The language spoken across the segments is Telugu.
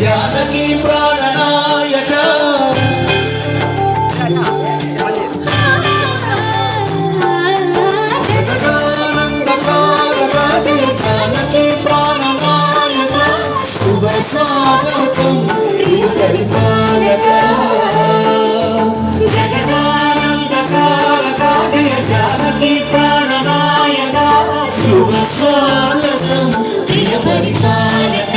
జానకి ప్రాణనాయక జానకి ప్రాణనాయక శుభ స్వాగతం ప్రియ పరిపాలక జగదానందకారక జయ జానకి ప్రాణనాయక శుభ స్వాగతం ప్రియ పరిపాలక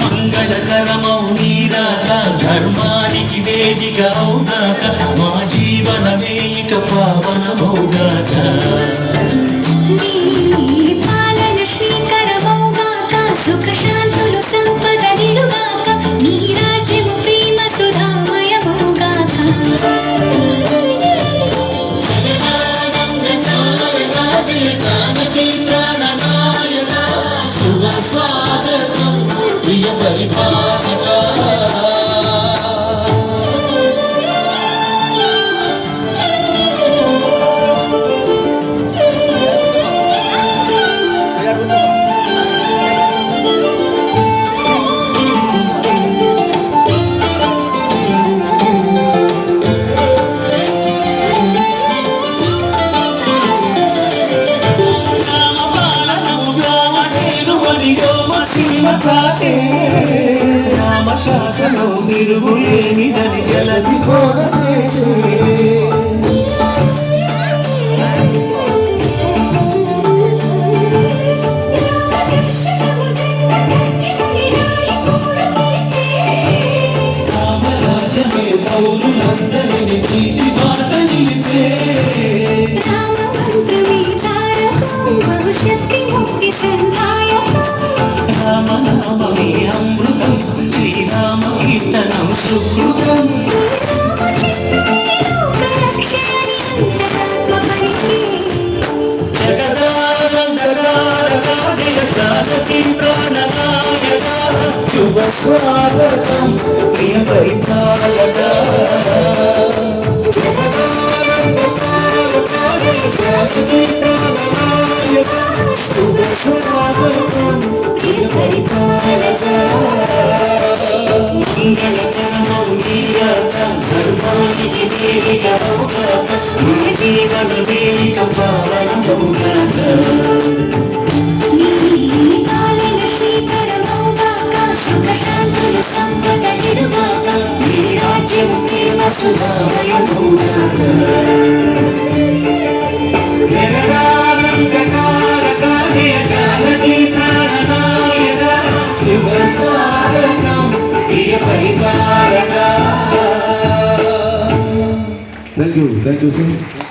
మంగళకరమౌ నీరాక ధర్మానికి వేదిక అవుగాక మా జీవనమే ఇక పావనమౌగాక సుఖ శాంతులు సంపద నిలుగాక నీ రాజ్యము ప్రేమ సుధామయముగాక జానకి ప్రాణనాయక శుభ స్వాగతం ప్రియ పరిపాలక రామశాసనం తిరుగులేనిదని జలది కోర చేసే రామరాజమే పౌరులందరిని ప్రీతి మాట నిలిపే రామమంత్రమే తారకం భవిష్యత్తి ముక్తి సంధాయకం రామనామమే అమృతం శ్రీరామ కీర్తనం సుకృతం జగదానందకారక జయ జానకి ప్రాణనాయక శుభ స్వాగతం ప్రియ పరిపాలక జగదానందకారక జయ జానకి ప్రాణనాయక శుభ స్వాగతం ప్రియ పరిపాలక మంగళకరమౌ నీరాక ధర్మానికి వేదిక అవుగాక మా జీవన వేదిక పావనమౌగాక సుఖ శాంతులు సంపద నిలుగాక నీ రాజ్యము ప్రేమ సుధామయమౌగాక జగదానందకారక జయ జానకి ప్రాణనాయక శుభ స్వాగతం ప్రియ పరిపాలక Thank you, sir.